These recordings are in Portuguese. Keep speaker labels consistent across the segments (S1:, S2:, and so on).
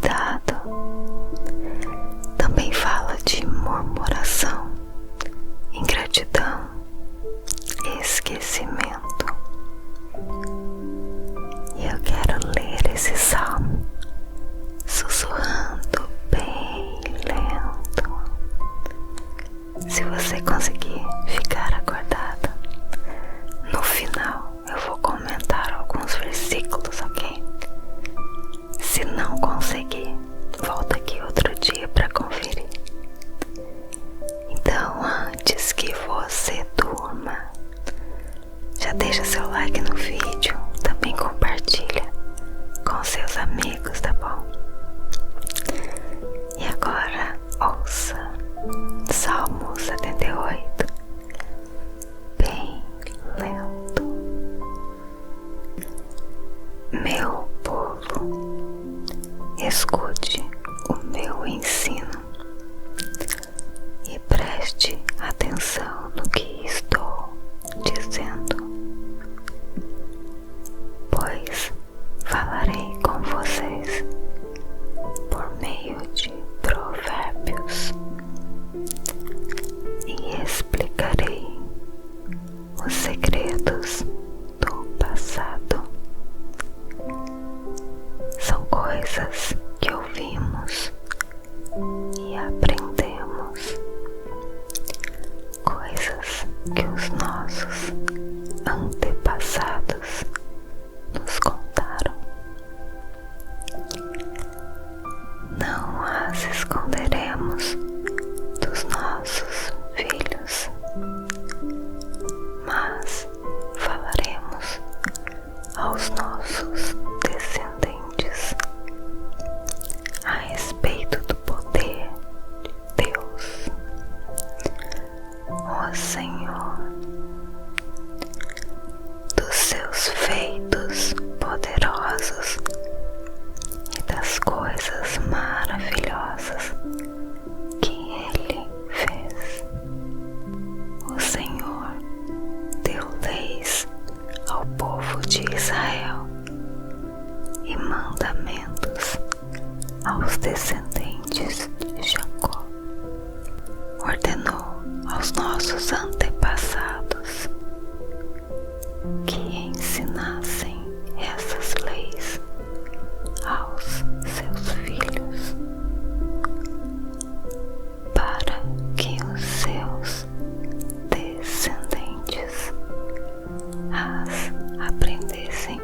S1: cuidado. Também fala de murmuração, ingratidão, esquecimento. E eu quero ler esse salmo sussurrando bem lento. Se você conseguir ficar acordada, no final eu vou comentar alguns versículos, ok? Se não conseguir, volta aqui outro dia para conferir. Então, antes que você durma, já deixa seu like no vídeo, também compartilha com seus amigos, tá bom? E agora, ouça Salmo 78, bem lento. Meu povo, escute o meu ensino e preste atenção no que estou dizendo, pois falarei com vocês por meio de provérbios e explicarei os segredos do passado. São coisas que ouvimos e aprendemos, coisas que os nossos antepassados nos contaram. Não as esconderemos dos nossos filhos, mas falaremos aos nossos descendentes a respeito do poder de Deus, o Senhor, dos seus feitos poderosos e das coisas maravilhosas que Ele fez. O Senhor deu leis ao povo de Israel e mandamentos aos descendentes de Jacó. Ordenou aos nossos antepassados que ensinassem essas leis aos seus filhos, para que os seus descendentes as aprendessem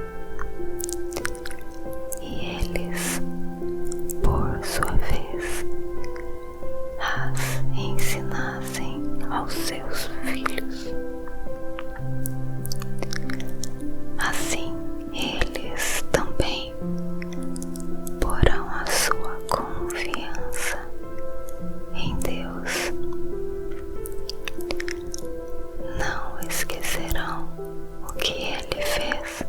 S1: e eles, por sua vez, as ensinassem aos seus filhos. Assim, eles também porão a sua confiança em Deus. Não esquecerão o que Ele fez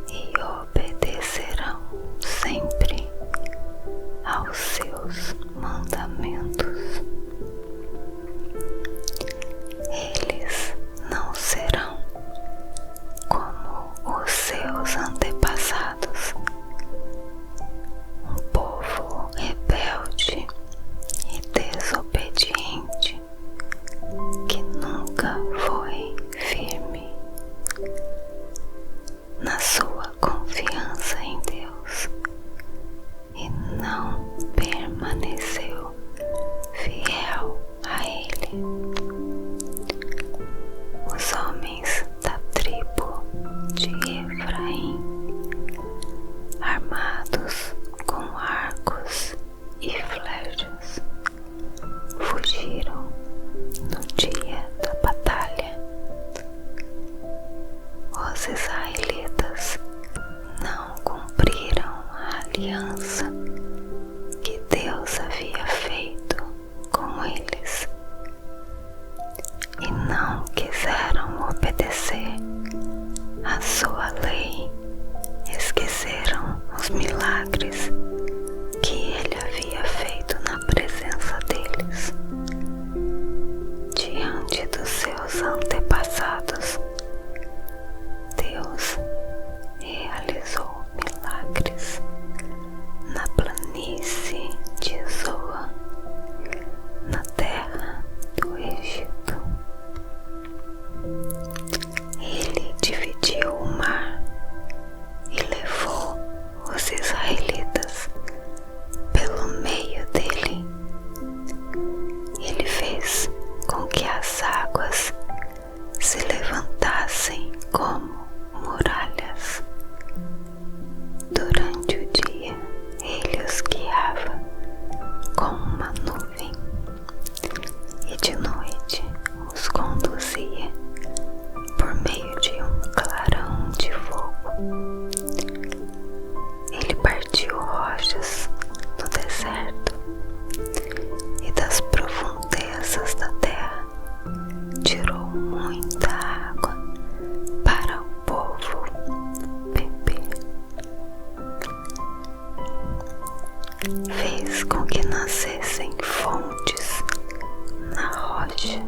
S1: e obedecerão sempre aos seus mandamentos. Eles não serão como os seus antepassados, um povo rebelde e desobediente que nunca foi firme na sua confiança em Deus e não permaneceu fiel a Ele. Os homens da tribo de Efraim, armados com arcos e flechas, fugiram no dia da batalha. Os israelitas não cumpriram a aliança que Deus havia feito com eles e não quiseram obedecer a sua lei. Esqueceram os milagres que Ele havia feito na presença deles, diante dos seus antepassados. Deus realizou milagres Ele partiu rochas no deserto e das profundezas da terra tirou muita água para o povo beber. Fez com que nascessem fontes na rocha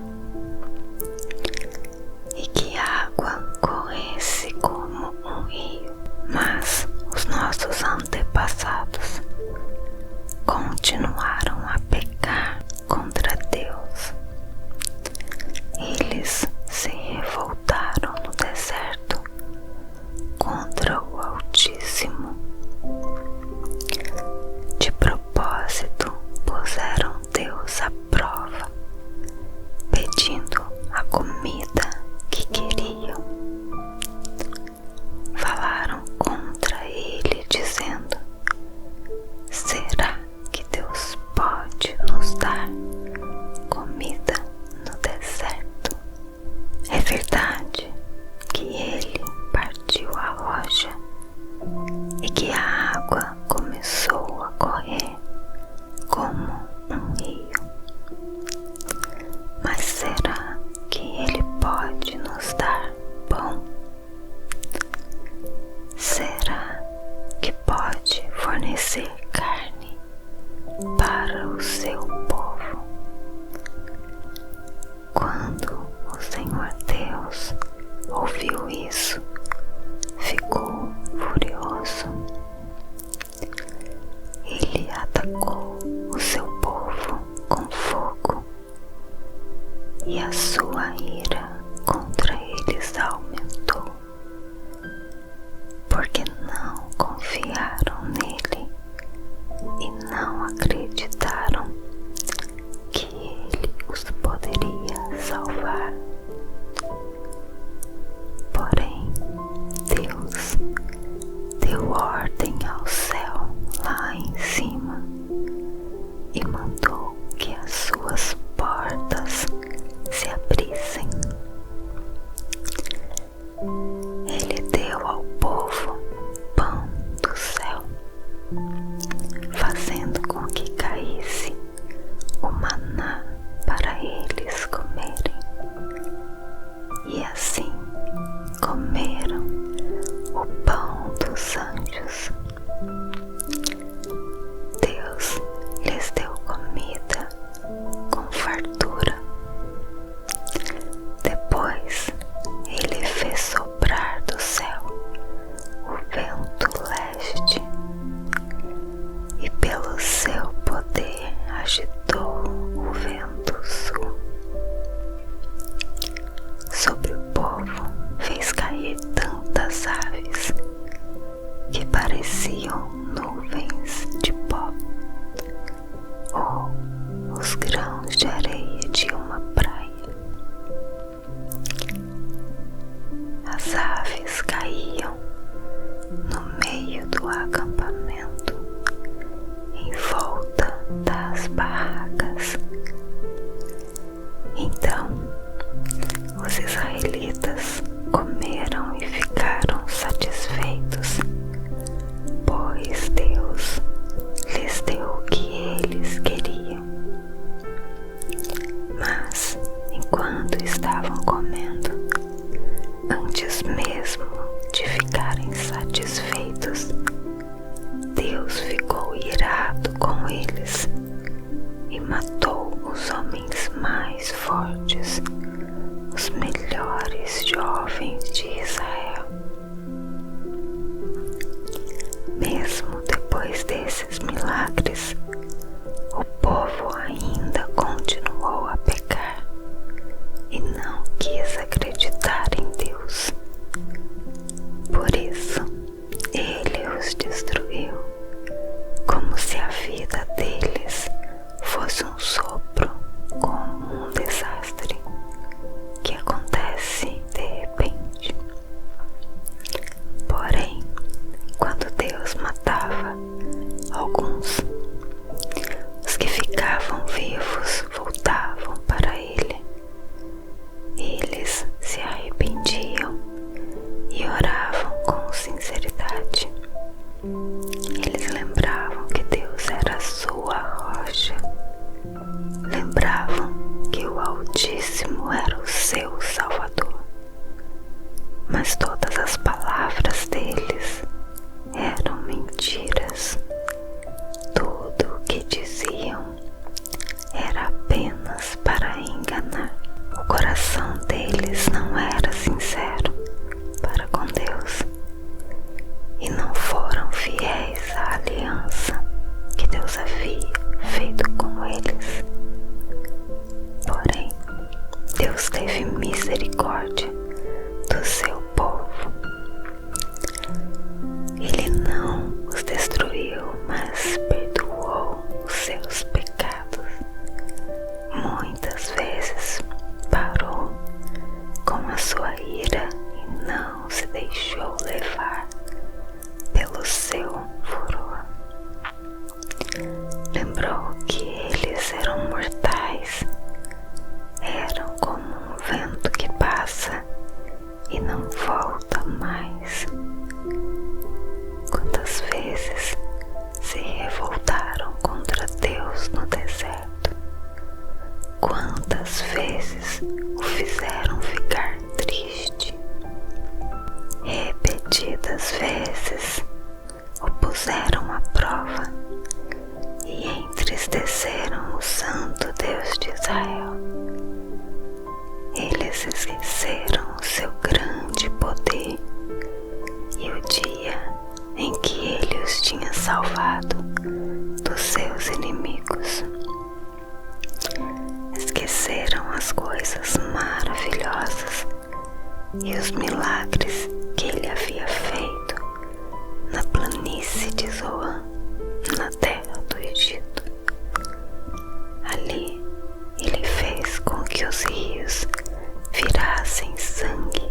S1: e que a água corresse como um rio. Mas os nossos antepassados continuaram a pecar contra Deus. Eles se revoltaram no deserto contra o Altíssimo. De propósito puseram Deus à prova, pedindo a comida que queriam. Falaram contra ele, dizendo: será que Deus pode nos dar comida no deserto? É verdade que ele partiu a rocha e que a água começou a correr como um rio. Mas será que ele pode nos dar pão? Será que pode fornecer carne para o seu povo? Quando o Senhor Deus ouviu isso, ficou furioso. Ele atacou o seu povo com fogo e a sua ira contra eles aumentou, porque não confiaram nele e não acreditaram que ele os poderia salvar. Porém, Deus deu ordem ao céu lá em cima e mandou que as suas portas se abrissem. Ele deu ao povo pão do céu, fazendo com que caísse o maná para eles comerem. E assim comeram o pão dos anjos. Deus lhes deu comida com fartura. Depois ele fez soprar do céu o vento leste e pelo seu poder agitou o vento sul. Sobre o povo fez cair tantas aves que pareciam nuvens de pó, ou os grãos de areia de uma praia. As aves caíam no meio do acampamento, em volta das barracas. Então os israelitas comeram e ficaram satisfeitos, pois Deus lhes deu o que eles queriam. Mas enquanto estavam comendo, antes mesmo de ficarem satisfeitos, Deus ficou irado com eles e matou os homens mais fortes, os melhores jovens de Israel. Mesmo depois desses milagres, o povo ainda continuou a pecar e não quis acreditar em Deus. Por isso, ele os destruiu, como se a vida deles fosse um sopro, como um desastre que acontece de repente. Porém, quando Deus matava alguns, Eles lembravam que Deus era a sua rocha. Lembravam que o Altíssimo era o seu Salvador. Mas todas as palavras deles eram mentiras. Tudo o que diziam era apenas para enganar. O coração deles não era sincero para com Deus e não foram fiéis à aliança que Deus havia feito com eles. Porém, Deus teve misericórdia do seu povo. Ele não os destruiu, mas perdoou os seus pecados. Muitas vezes parou com a sua ira e não se deixou levar pelo seu furor. Lembrou que eles eram mortais, eram como um vento que passa e não volta mais. Quantas vezes se revoltaram contra Deus no deserto? Quantas vezes o fizeram ficar triste? Repetidas vezes o puseram à prova e entristeceram o Santo Deus de Israel. Eles esqueceram o seu grande poder e o dia em que ele os tinha salvado dos seus inimigos. Esqueceram as coisas maravilhosas e os milagres que ele havia feito na planície de Zoan, na terra do Egito. Ali ele fez com que os rios virassem sangue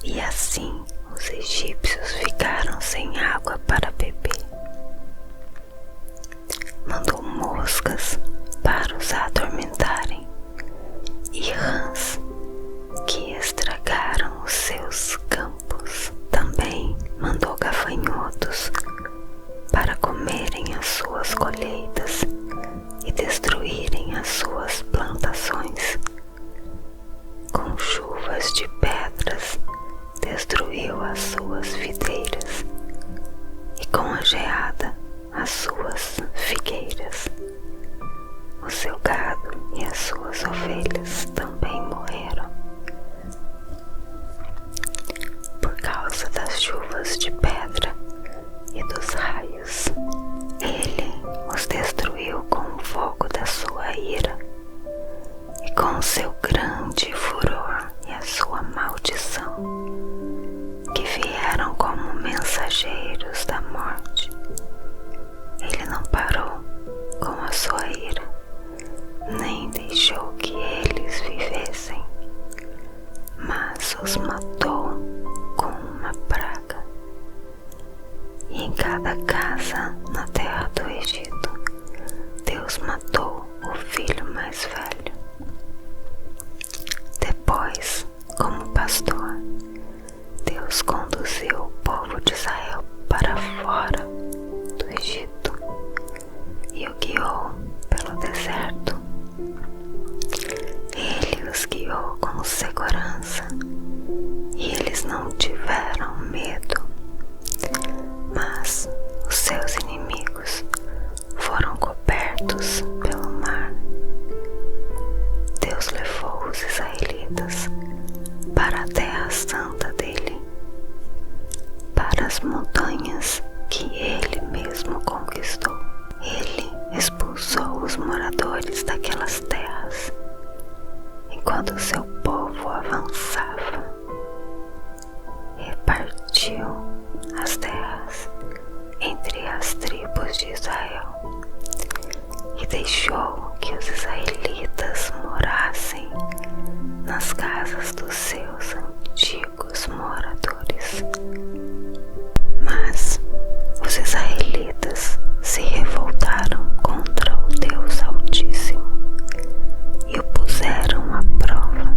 S1: e assim os egípcios ficaram sem água para beber. Mandou moscas para os atormentarem e rãs que estragaram os seus campos. Também mandou gafanhotos para comerem as suas colheitas e destruírem as suas plantações. Com chuvas de pedras destruiu as suas videiras e com a geada as suas figueiras. O seu gado e as suas ovelhas também morreram. Por causa das chuvas de pedra e dos raios, ele os destruiu com o fogo da sua ira e com o seu grande furor e a sua maldição, que vieram como mensageiros da morte. Ele não parou com a sua ira, nem deixou que eles vivessem, mas os matou com uma praga. E em cada casa na terra do Egito, Deus matou o filho mais velho. Depois, como pastor, Deus conduziu o povo de Israel para fora do Egito e o guiou pelo deserto. Ele os guiou com segurança e eles não tiveram medo. Mas os seus inimigos foram cobertos pelo mar. Deus levou os israelitas para a terra santa dele, para as montanhas que ele mesmo conquistou. Ele expulsou os moradores daquelas terras, enquanto seu povo avançava. Repartiu as terras entre as tribos de Israel e deixou que os israelitas morassem nas casas dos seus antigos moradores. Mas os israelitas se revoltaram contra o Deus Altíssimo e o puseram à prova.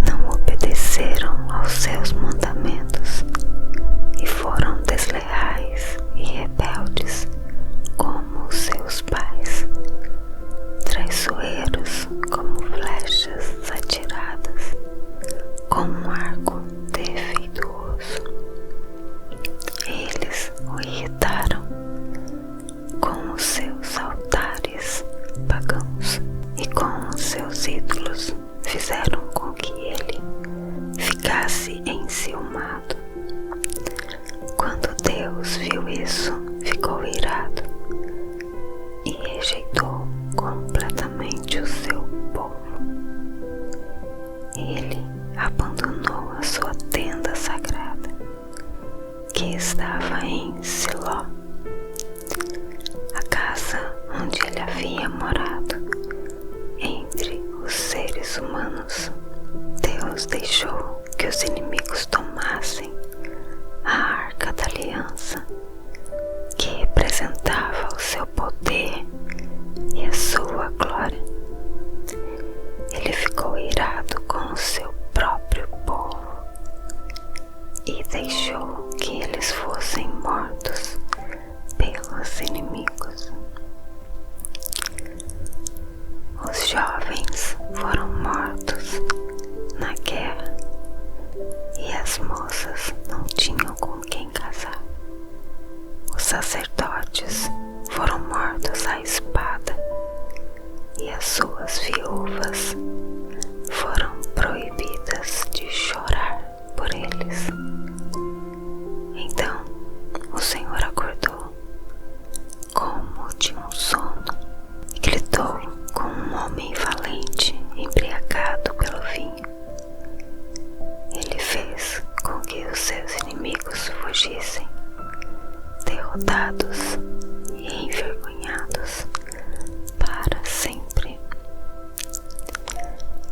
S1: Não obedeceram aos seus mandamentos e foram isso, ficou irado e rejeitou completamente o seu povo. Ele abandonou a sua tenda sagrada, que estava em Siló, a casa onde ele havia morado entre os seres humanos. Deus deixou que os inimigos tomassem a Arca da Aliança, que representava o seu poder e a sua glória. Ele ficou irado com o seu próprio povo e deixou que eles fossem mortos pelos inimigos. Os jovens foram mortos na guerra e as moças não tinham com quem casar. Os sacerdotes foram mortos à espada e as suas viúvas foram proibidas de chorar por eles. Então o Senhor acordou como de um sono e gritou com um homem valente, embriagado pelo vinho. Ele fez com que os seus inimigos fugissem, derrotados e envergonhados para sempre.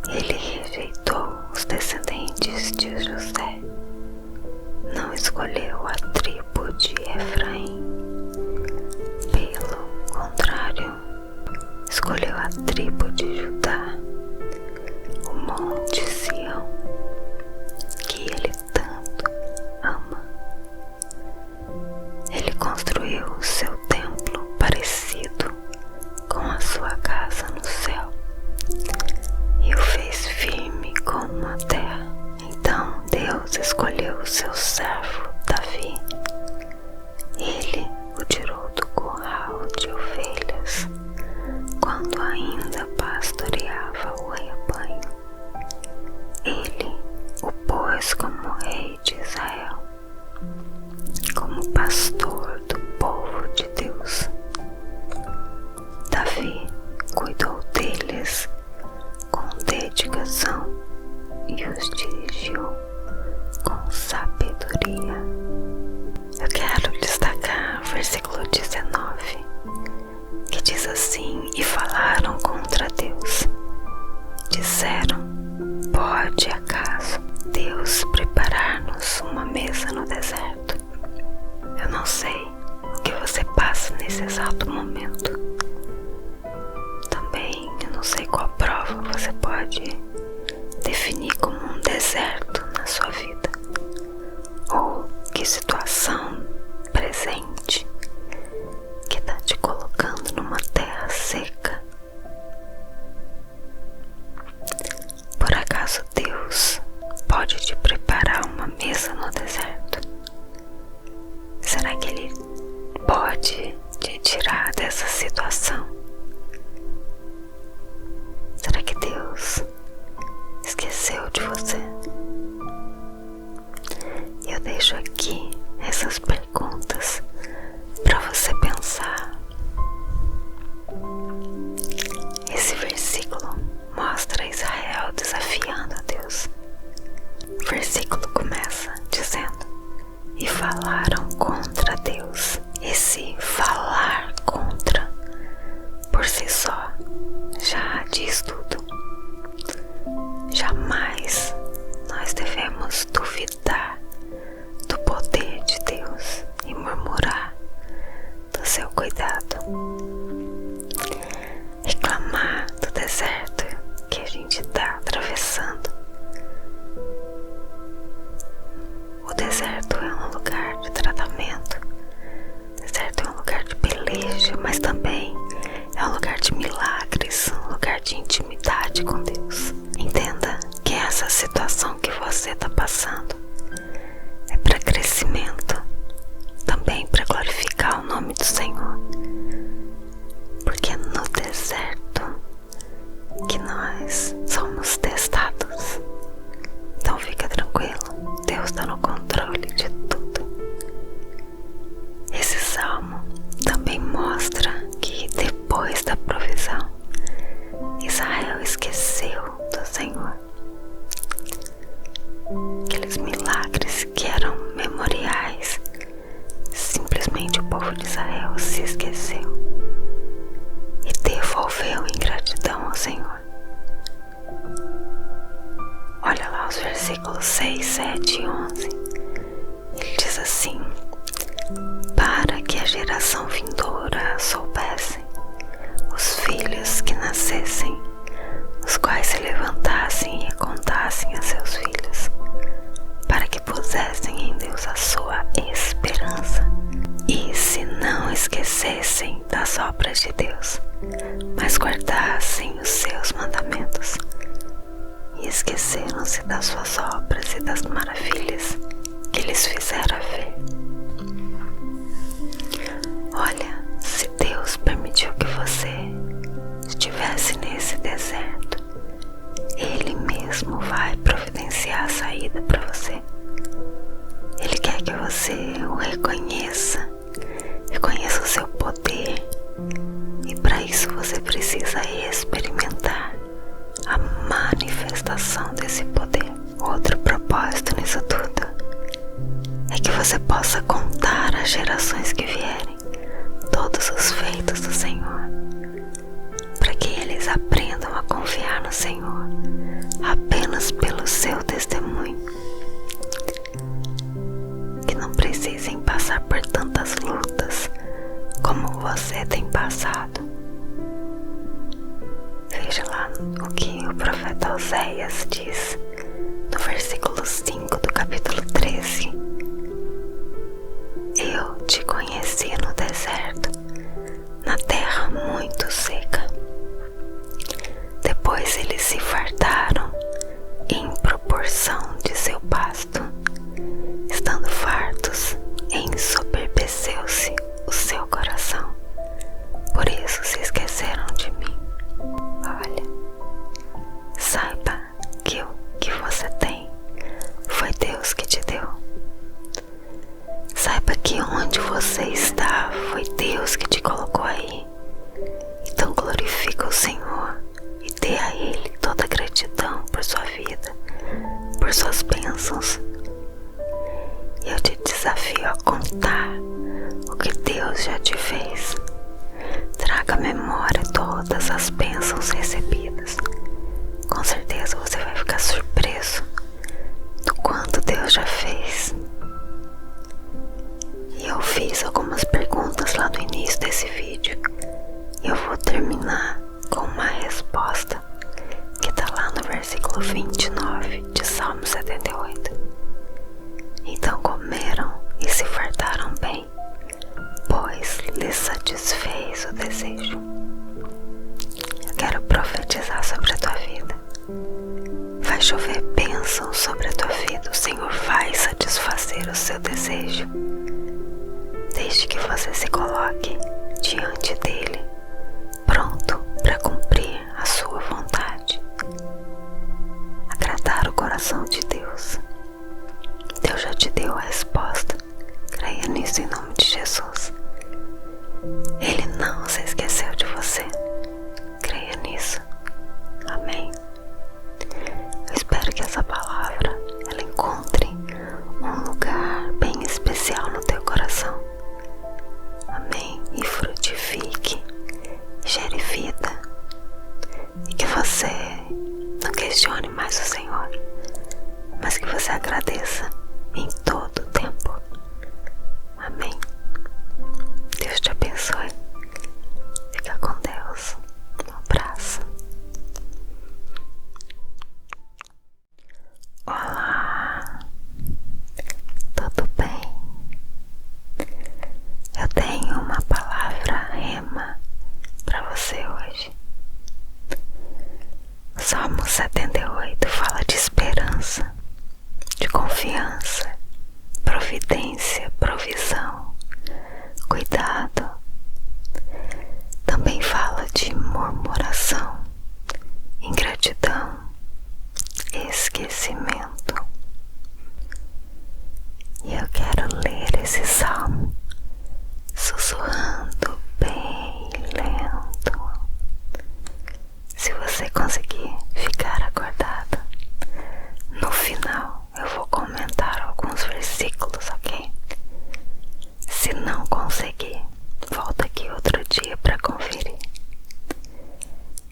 S1: Ele rejeitou os descendentes de José, não escolheu a tribo de Efraim. Pelo contrário, escolheu a tribo de Judá, o monte Sião, que ele tanto ama. Ele construiu o seu templo parecido com a sua casa no céu e o fez firme como a terra. Então Deus escolheu o seu servo Davi. Ele o tirou do curral de ovelhas quando ainda pastoreava o rebanho. Ele o pôs como rei de Israel, como pastor do povo de Deus. Davi cuidou deles com dedicação e os dirigiu com sabedoria. Eu quero destacar o versículo 19, que diz assim: e falaram contra Deus, disseram: pode acaso Deus preparar-nos uma mesa no deserto? Eu não sei o que você passa nesse exato momento. Também eu não sei qual prova você pode definir como um deserto na sua vida, ou que situação presente que está te colocando numa terra seca. Por acaso Deus pode te preparar uma mesa no deserto? Será que Ele pode te tirar dessa situação? Será que Deus esqueceu de você? Eu deixo aqui essas perguntas para você pensar. Esse versículo mostra Israel desafiando a Deus. O versículo começa dizendo: e falaram contra Deus. Esse falar contra infelizmente o povo de Israel se esqueceu e devolveu ingratidão ao Senhor. Olha lá os versículos 6, 7 e 11. Ele diz assim: para que a geração vindoura soubesse, os filhos que nascessem, os quais se levantassem e contassem a seus filhos, para que pusessem em Deus a sua esperança, e se não esquecessem das obras de Deus, mas guardassem os seus mandamentos, e esqueceram-se das suas obras e das maravilhas que lhes fizera ver. Olha, se Deus permitiu que você estivesse nesse deserto, Ele mesmo vai providenciar a saída para você. Ele quer que você o reconheça o seu poder, e para isso você precisa experimentar a manifestação desse poder. Outro propósito nisso tudo é que você possa contar às gerações que vierem todos os feitos do Senhor, para que eles aprendam a confiar no Senhor apenas pelo seu testemunho, que não precisem passar por tantas lutas como você tem passado. Veja lá o que o profeta Oséias diz no versículo 5 do capítulo 13. Eu te conheci no deserto, na terra muito seca. Depois eles se fartaram em proporção de seu pasto. Estando fartos, ensoberbeceu-se o seu coração. Por isso se esqueceram de mim. Olha, saiba que o que você tem foi Deus que te deu. Saiba que onde você está foi Deus que te colocou aí. Então glorifica o Senhor e dê a Ele toda a gratidão por sua vida, por suas bênçãos. E eu te desafio a contar o que Deus já te fez. Traga à memória todas as bênçãos recebidas. Com certeza você vai ficar surpreso do quanto Deus já fez. E eu fiz algumas perguntas lá no início desse vídeo, e eu vou terminar com uma resposta que está lá no versículo 29 de Salmo 78. Então comeram e se fartaram bem, pois lhes satisfez o desejo. Eu quero profetizar sobre a tua vida. Vai chover bênção sobre a tua vida. O Senhor vai satisfazer o seu desejo, desde que você se coloque diante dele, pronto para cumprir a sua vontade, agradar o coração de Deus. Deus já te deu a resposta. Creia nisso em nome de Jesus. Ele não se esqueceu de você. Creia nisso. Amém. Eu espero que essa palavra ela encontre um lugar bem especial no teu coração. Amém. E frutifique, gere vida, e que você não questione mais o Senhor, mas que você agradeça em todo o tempo. Amém. Deus te abençoe. Fica com Deus. Um abraço. Olá, tudo bem? Eu tenho uma palavra rema para você hoje. Salmo 78 fala de esperança, de confiança, providência, provisão, cuidado. Também fala de murmuração, ingratidão, esquecimento. E eu quero ler esse salmo sussurrando bem lento. Se você conseguir ficar acordado, no final eu vou comentar alguns versículos, ok? Se não conseguir, volta aqui outro dia para conferir.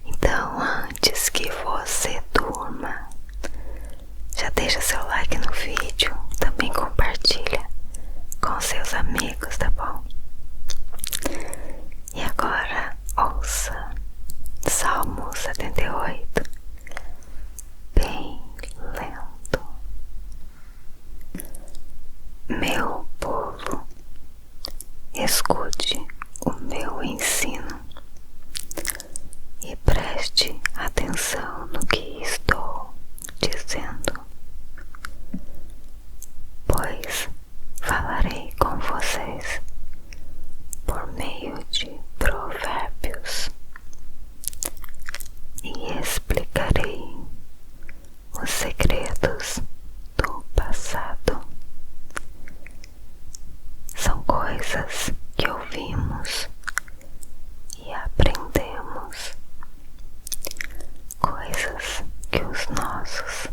S1: Então, antes que você durma, já deixa seu like no vídeo, também compartilha com seus amigos, tá bom? E agora ouça Salmo 78, bem lento. Meu povo, escute o meu ensino e preste atenção no que estou dizendo, pois falarei com vocês por meio de provérbios e explicarei os segredos do passado. São coisas que ouvimos e aprendemos, coisas que os nossos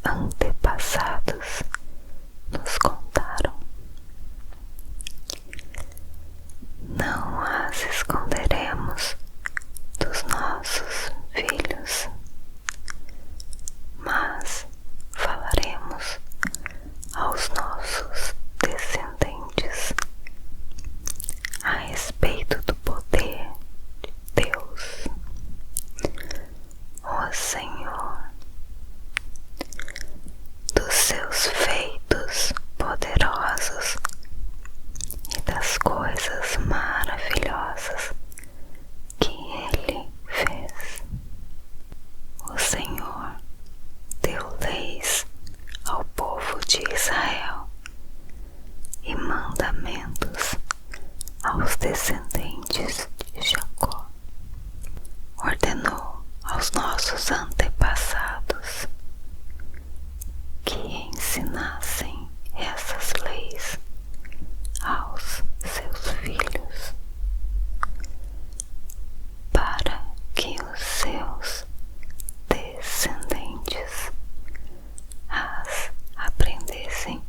S1: antepassados nos contaram. Não as esconderemos dos nossos filhos, mas falaremos aos nossos descendentes a respeito do poder de Deus, o Senhor, dos seus feitos poderosos e das coisas maravilhosas que Ele fez. O Senhor deu leis ao povo de Israel e mandamentos aos descendentes de Jacó. Ordenou aos nossos antepassados que ensinassem essas leis aos seus filhos, para que os seus descendentes as aprendessem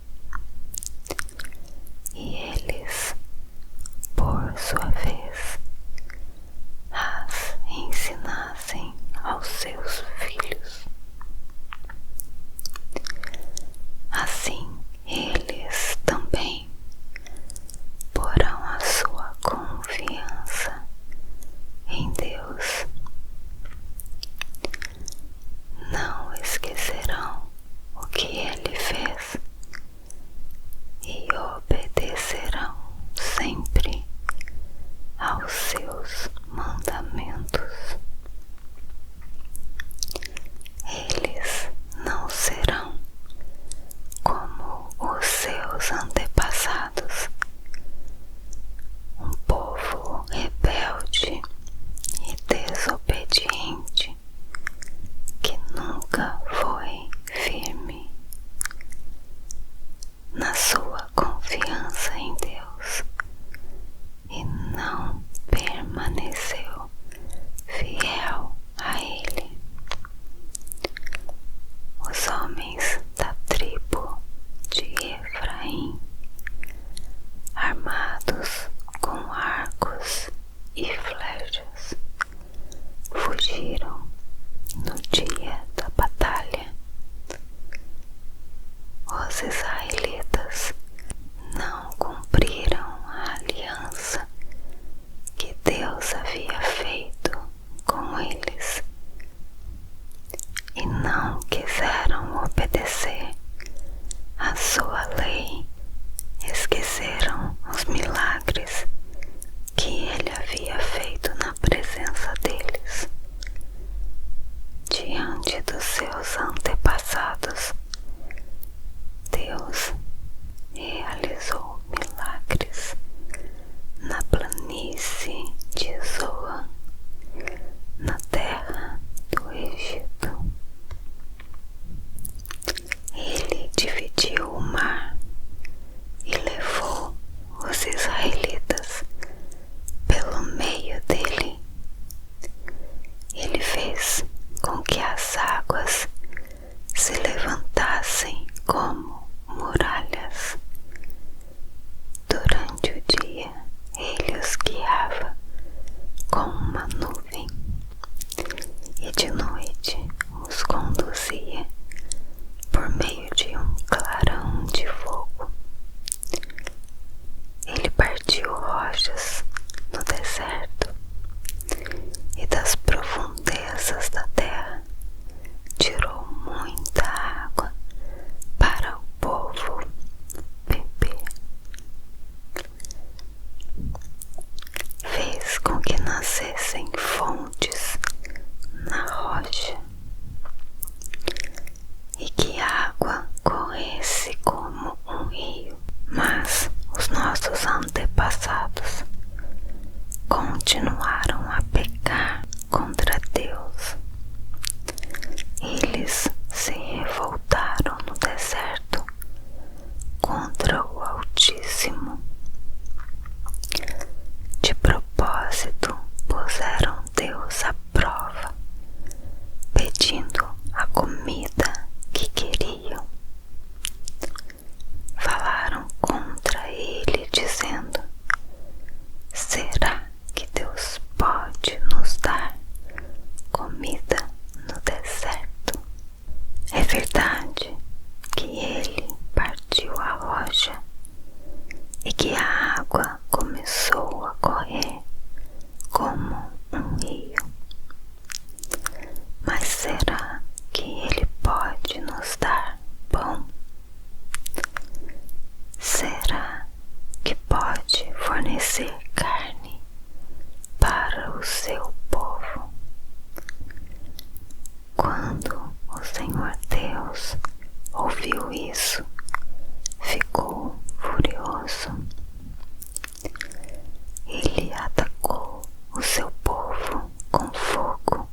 S1: e eles, por sua vez, as ensinassem aos seus nascessem fontes na rocha e que a água corresse como um rio. Mas os nossos antepassados continuaram a pecar contra Deus. Eles se revoltaram no deserto contra o Altíssimo. De propósito puseram Deus à prova, pedindo a comida que queriam. Falaram contra ele, dizendo: será que Deus pode nos dar comida no deserto? É verdade que ele partiu a rocha e que a água começou a correr como um rio. Mas será que ele pode nos dar pão? Será que pode fornecer carne para o seu povo? Quando o Senhor Deus ouviu isso, ficou furioso. Ele atacou o seu povo com fogo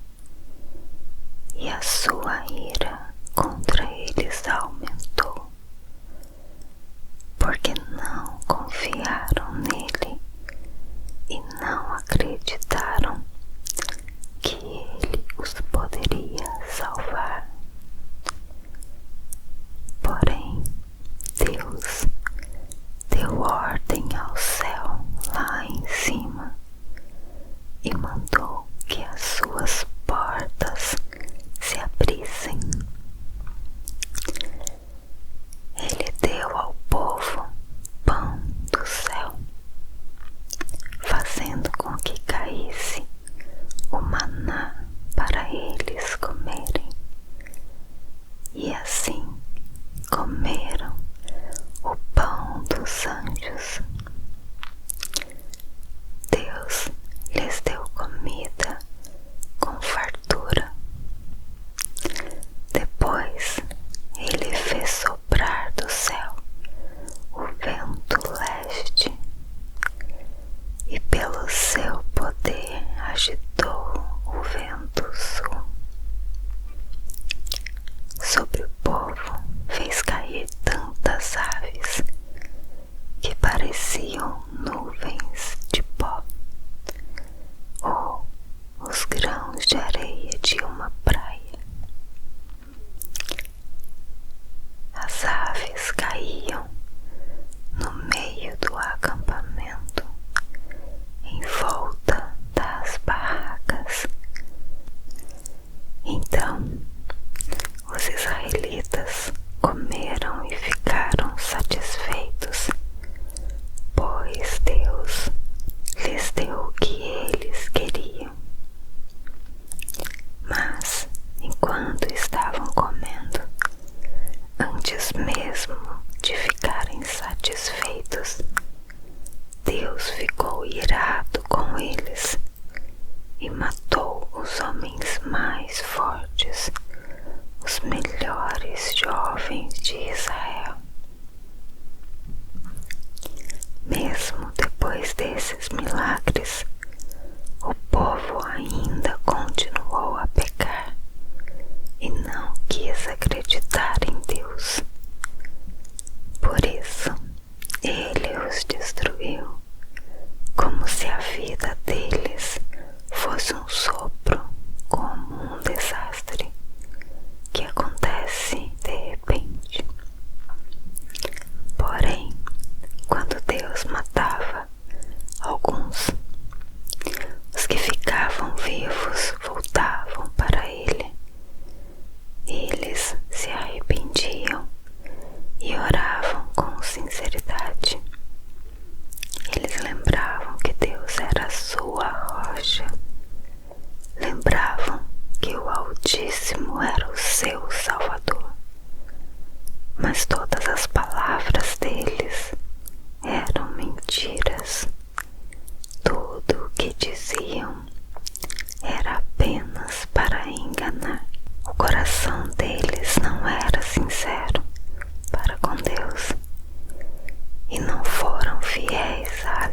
S1: e a sua ira contra eles aumentou, porque não confiaram nele e não acreditaram que ele os poderia salvar. Porém, Deus deu ordem ao céu lá em cima e mandou que as suas portas se abrissem. Ele deu ao povo pão do céu, fazendo com que caísse o maná para eles comerem. E assim comeram o pão dos anjos. Deus lhes deu comida com fartura. Depois ele fez soprar do céu o vento leste e pelo seu poder agitou o vento sul. Sobre o povo fez cair tantas aves que pareciam nuvens de pó, ou os grãos de areia de uma praia. As aves caíam no meio do acampamento, em volta das barracas. Então os israelitas comeram e ficaram satisfeitos, pois Deus lhes deu o que eles queriam. Mas, enquanto estavam comendo, antes mesmo de ficarem satisfeitos, Deus ficou irado com eles e matou os homens mais fortes, os melhores jovens de Israel. Mesmo depois desses milagres, o povo ainda continuou a pecar e não quis acreditar em Deus. Por isso, ele os destruiu, como se a vida deles fosse um sopro, como um desastre que acontece de repente. Porém, quando Deus matava alguns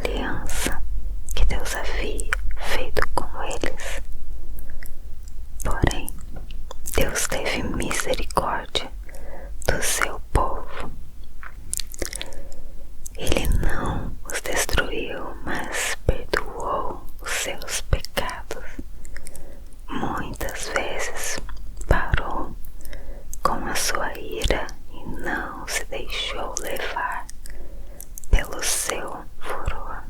S1: aliança que Deus havia feito com eles. Porém, Deus teve misericórdia do seu povo. Ele não os destruiu, mas perdoou os seus pecados. Muitas vezes parou com a sua ira e não se deixou levar pelo seu furor.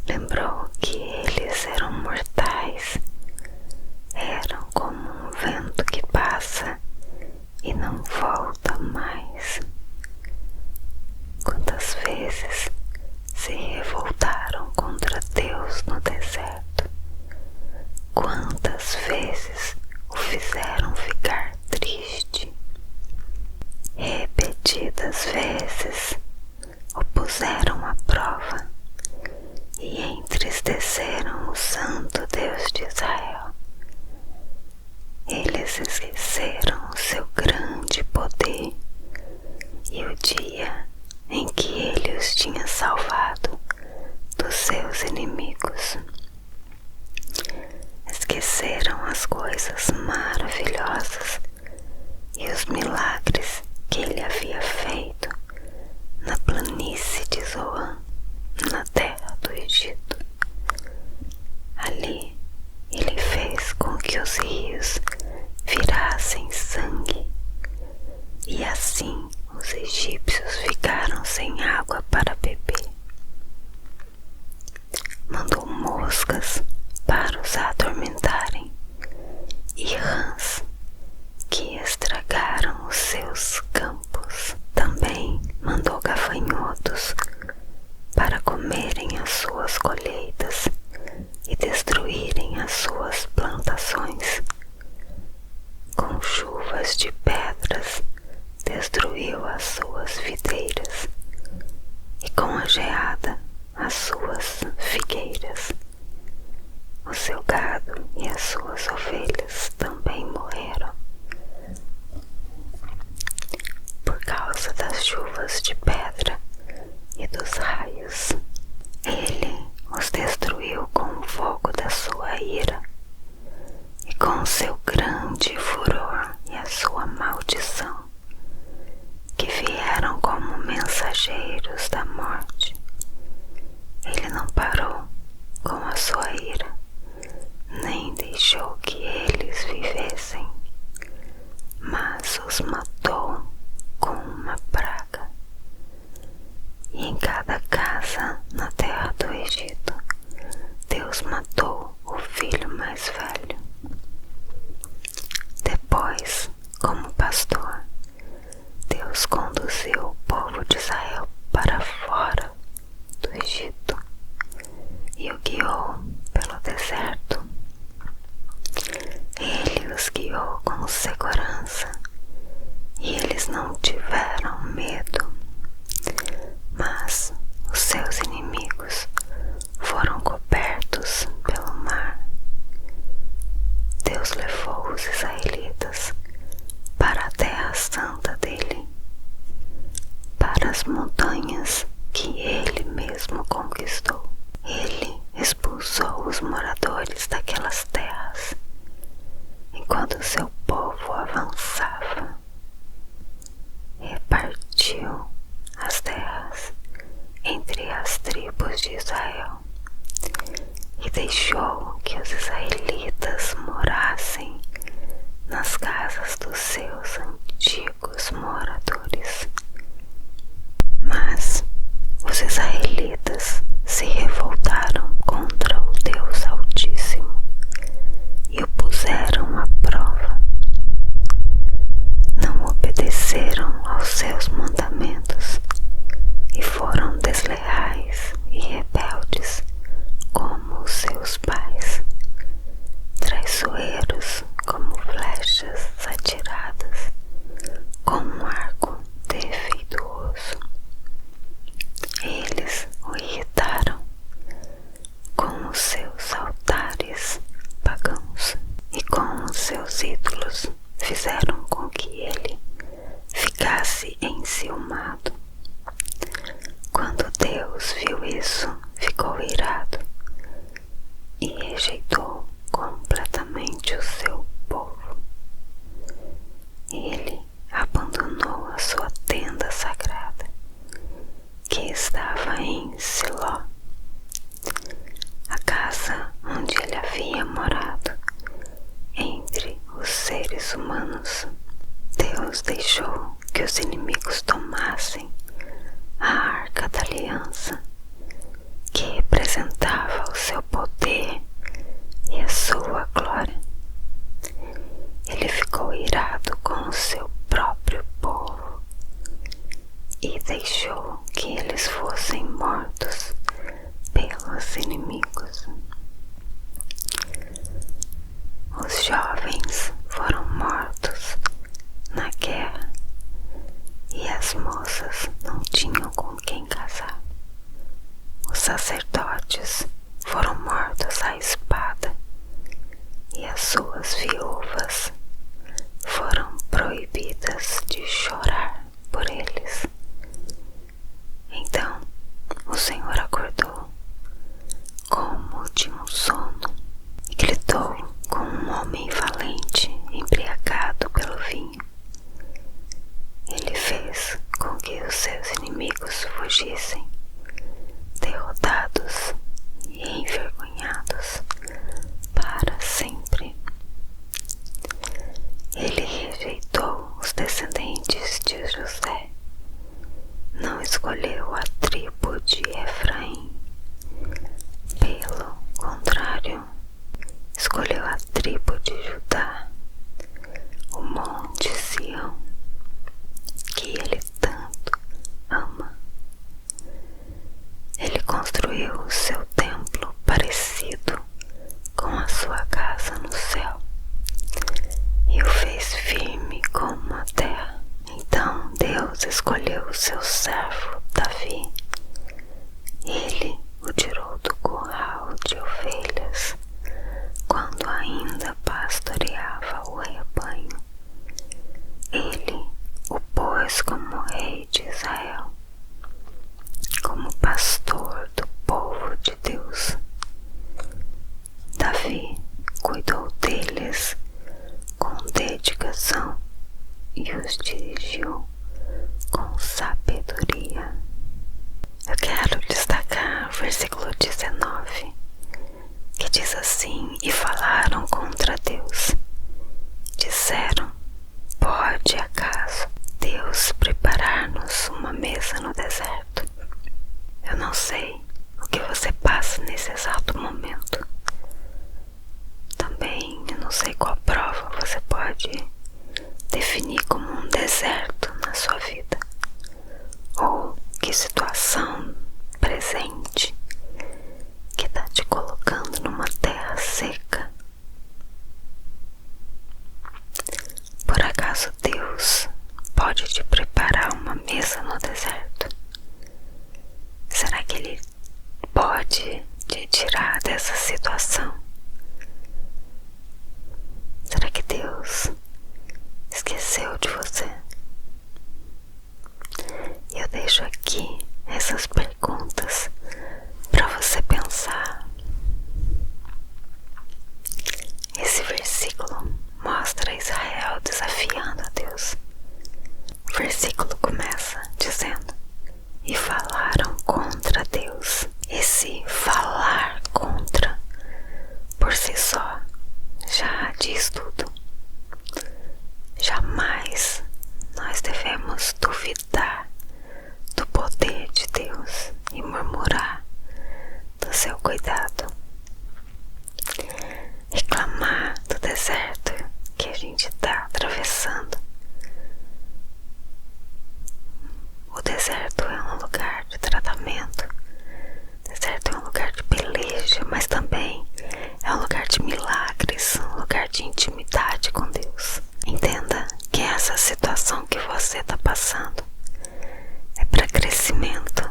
S1: Lembrou que eles eram mortais, eram como um vento que passa e não volta mais. Quantas vezes se revoltaram contra Deus no deserto? Quantas vezes o fizeram ficar triste? Repetidas vezes o puseram à prova e entristeceram o Santo Deus de Israel. Eles esqueceram o seu grande poder e o dia em que ele os tinha salvado dos seus inimigos. Esqueceram as coisas maravilhosas e os milagres que ele havia feito na planície de Zoan, na terra do Egito. Ali ele fez com que os rios virassem sangue, e assim os egípcios ficaram sem água para beber. Mandou moscas para os atormentarem e rãs que estragaram os seus campos. Também mandou gafanhotos para comerem as suas colheitas e destruírem as suas plantações. Com chuvas de pedras destruiu as suas videiras e com a geada as suas figueiras. O seu gado e as suas ovelhas também morreram. Por causa das chuvas de pedra e dos raios, ele os destruiu com o fogo da sua ira e com o seu grande furor e a sua maldição, que vieram como mensageiros da morte. Ele não parou com a sua ira, nem deixou que eles vivessem, mas os matou com uma praga. E em cada casa na terra do Egito, Deus matou o filho mais velho. Depois, como pastor, Deus conduziu o povo de Israel para fora do Egito e o guiou pelo deserto. Ele os guiou com segurança e eles não tiveram medo, mas os seus inimigos foram cobertos pelo mar. Deus levou os israelitas para a terra santa dele, para as montanhas que ele mesmo conquistou. Ele expulsou os moradores daquelas terras, enquanto seu povo avançava. Repartiu as terras entre as tribos de Israel e deixou que os israelitas morassem nas casas dos seus antigos moradores. Mas os israelitas se revoltaram contra o Deus Altíssimo e o puseram à prova. Não obedeceram aos seus mandamentos e foram desleais e rebeldes como os seus pais, traiçoeiros como flechas atiradas com um arco defeituoso. Eles o irritaram com os seus altares pagãos e com os seus ídolos fizeram com que ele ficasse enciumado. Quando Deus isso, ficou irado e rejeitou completamente o seu povo. Ele abandonou a sua tenda sagrada, que estava em Siló, a casa onde ele havia morado entre os seres humanos. Deus deixou que os inimigos tomassem a Arca da Aliança, que representava o seu poder e a sua glória. Ele ficou irado com o seu próprio povo e deixou que eles fossem mortos pelos inimigos. Os jovens foram mortos na guerra e as moças não tinham com quem casar. Os sacerdotes foram mortos à espada e as suas viúvas foram proibidas de chorar por eles. Então o Senhor acordou como de um sono e gritou com um homem valente embriagado pelo vinho. Ele fez com que os seus inimigos fugissem, derrotados e envergonhados para sempre. Ele rejeitou os descendentes de José, não escolheu a tribo de Efraim. Pelo contrário, escolheu a tribo de Judá, o monte Sião, que ele tanto ama. Ele construiu o seu templo parecido com a sua casa no céu e o fez firme como a terra. Então Deus escolheu o seu servo Davi. Ele o tirou do curral de ovelhas quando ainda pastoreava o rebanho. Ele o pôs como rei de Israel, como pastor do povo de Deus. Davi cuidou deles com dedicação e os dirigiu com sabedoria. Eu quero destacar o versículo 19, que diz assim: e falaram contra Deus, disseram: pode acaso Deus preparar-nos uma mesa no deserto? Eu não sei o que você passa nesse exato momento. Também eu não sei qual prova você pode definir como um deserto na sua vida, ou que situação presente que está te colocando numa terra seca. Por acaso Deus pode te preparar uma mesa no deserto? Será que Ele pode te tirar dessa situação? Será que Deus esqueceu de você? E eu deixo aqui essas perguntas para você pensar. Esse versículo mostra Israel desafiando a Deus. O versículo começa dizendo: e falaram contra Deus. Esse falar contra, por si só, já diz tudo. Jamais nós devemos duvidar do poder de Deus e murmurar do seu cuidado, reclamar do deserto que a gente está atravessando. O deserto é um lugar de tratamento, o deserto é um lugar de peleja, mas também é um lugar de milagres, um lugar de intimidade com Deus. Entenda que essa situação que você está passando é para crescimento,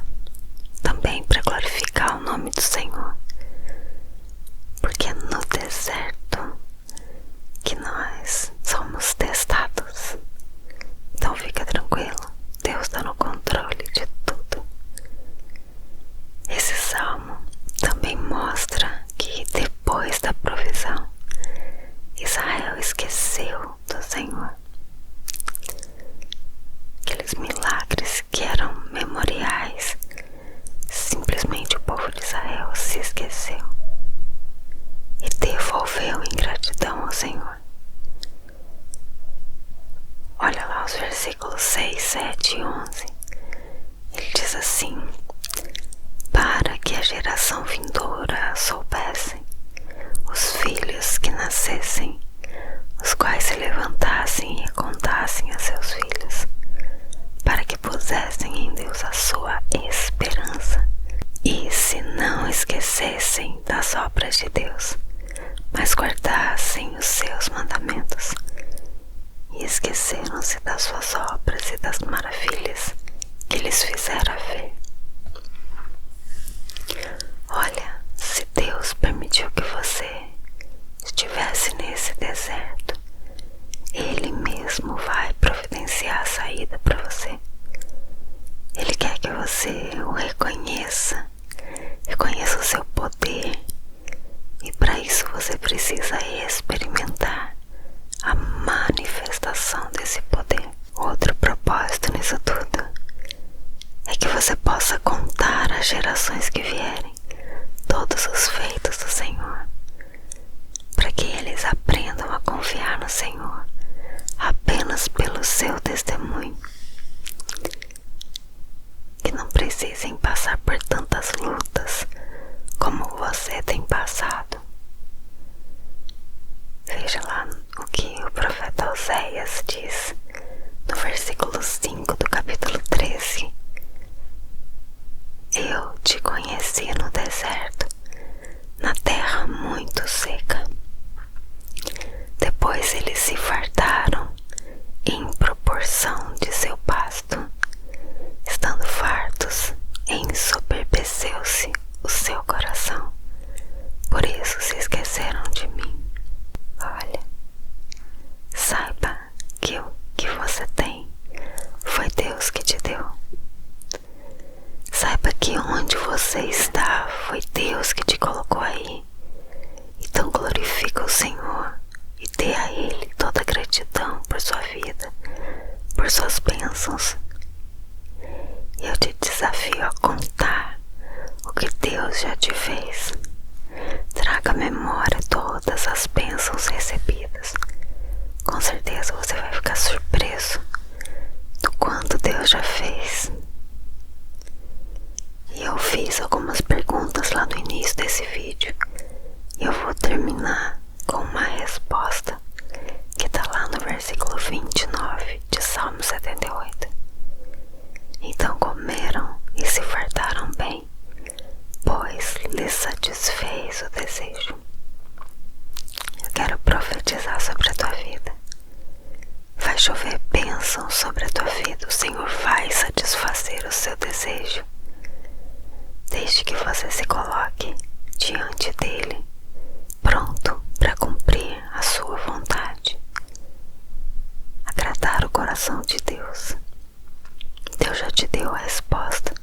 S1: também para glorificar o nome do Senhor, porque é no deserto que nós somos testados. Então fica tranquilo, Deus está no controle de tudo. Esses se esqueceu e devolveu em gratidão ao Senhor. Olha lá os versículos 6, 7 e 11. Ele diz assim: para que a geração vindoura soubesse, os filhos que nascessem, os quais se levantassem e contassem a seus filhos, para que pusessem em Deus a sua esperança, e se não esquecessem das obras de Deus, mas guardassem os seus mandamentos, e esqueceram-se das suas obras e das maravilhas que lhes fizera ver. Olha, se Deus permitiu que você estivesse nesse deserto, Ele mesmo vai providenciar a saída para você. Ele quer que você o reconheça o seu poder, e para isso você precisa experimentar a manifestação desse poder. Outro propósito nisso tudo é que você possa contar às gerações que vierem todos os feitos do Senhor, para que eles aprendam a confiar no Senhor apenas pelo seu testemunho, que não precisem passar por tantas lutas como você tem passado. Veja lá o que o profeta Oséias diz no versículo 5 do capítulo 13. Eu te conheci no deserto, na terra muito seca. Depois eles se fartaram em proporção de seu pasto. Estando fartos, ensoberbeceu-se o seu coração. Por isso se esqueceram de mim. Olha, saiba que o que você tem foi Deus que te deu. Saiba que onde você está foi Deus que te colocou aí. Então glorifica o Senhor e dê a Ele toda a gratidão por sua vida, por suas bênçãos. E eu te desafio a contar o que Deus já te fez. Traga à memória todas as bênçãos recebidas. Com certeza você vai ficar surpreso do quanto Deus já fez. E eu fiz algumas perguntas lá no início desse vídeo, e eu vou terminar com uma resposta que está lá no versículo 29 de Salmo 78. Então comeram e se fartaram bem, pois lhes satisfez o desejo. Eu quero profetizar sobre a tua vida. Vai chover bênção sobre a tua vida. O Senhor vai satisfazer o seu desejo, desde que você se coloque diante dele, pronto para cumprir a sua vontade, agradar o coração de Deus. Deus já te deu a resposta.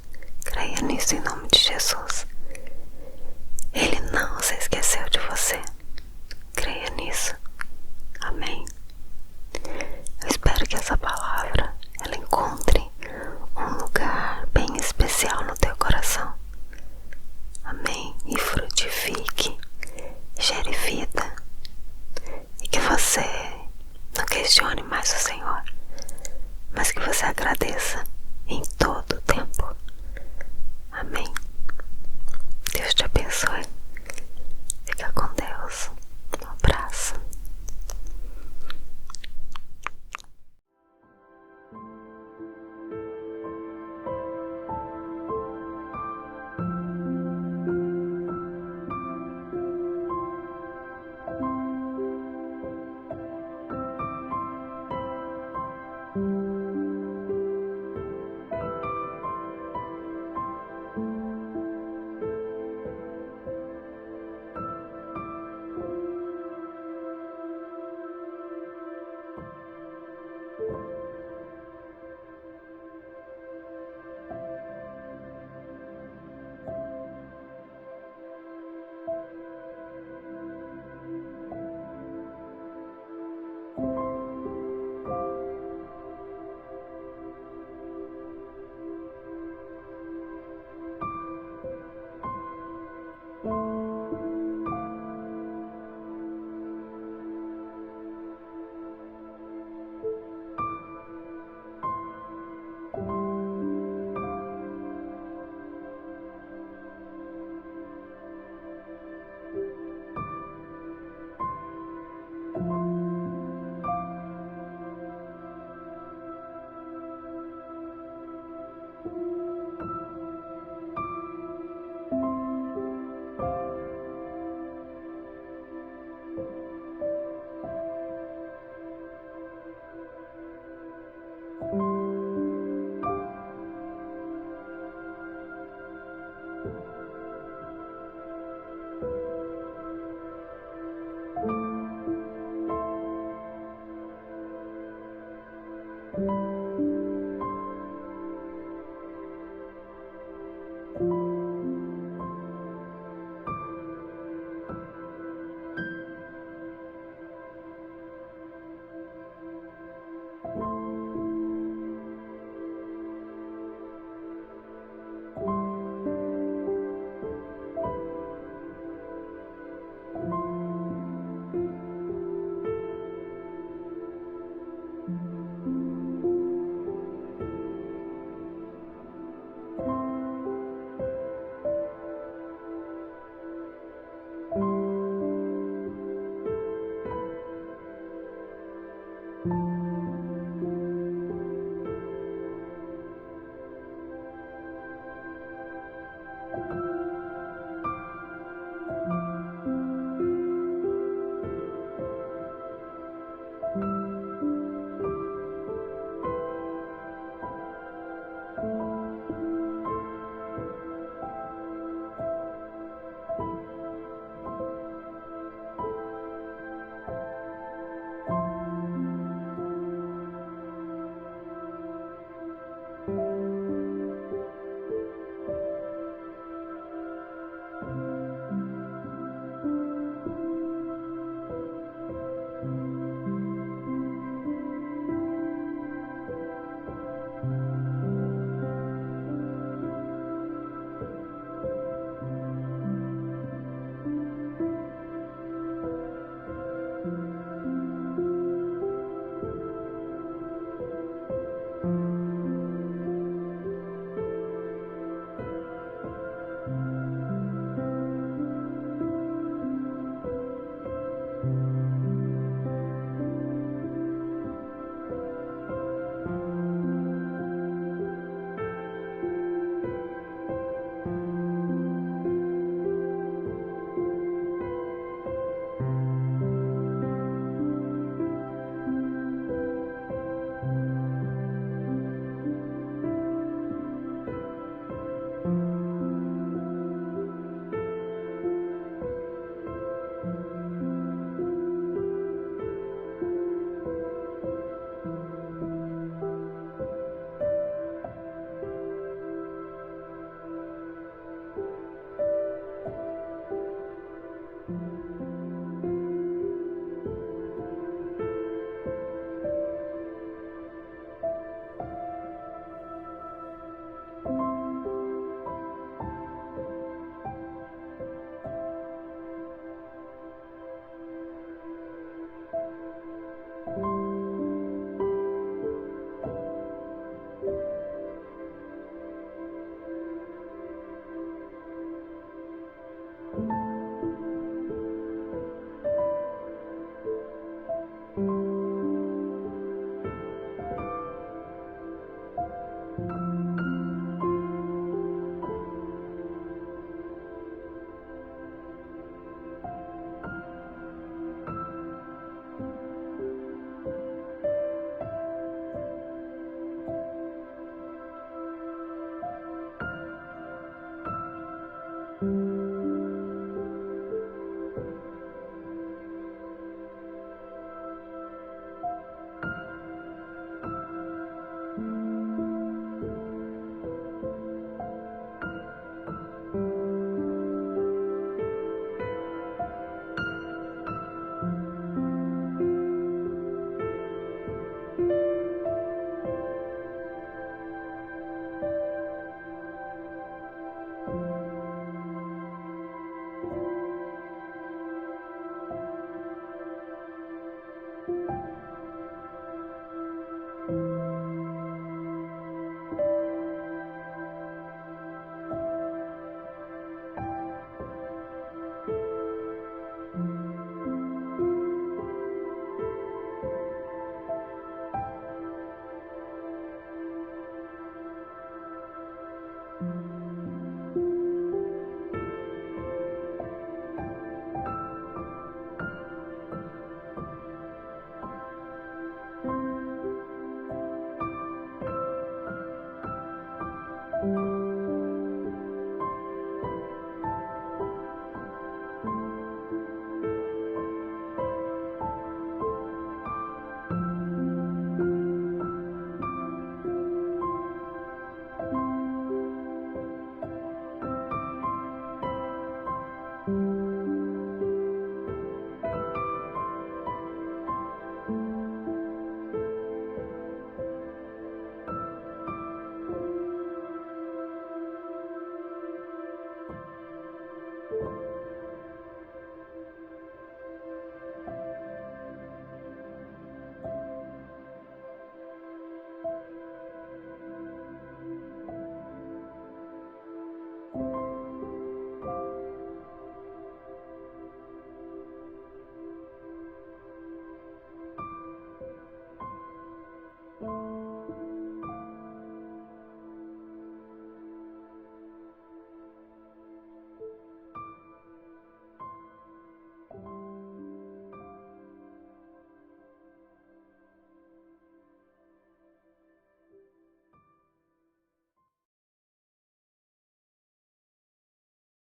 S1: Creia nisso em nome de Jesus. Ele não se esqueceu de você. Creia nisso. Amém. Eu espero que essa palavra ela encontre um lugar bem especial no teu coração. Amém. E frutifique, gere vida, e que você não questione mais o Senhor, mas que você agradeça em todo o tempo. Amém. Deus te abençoe. Fica com Deus.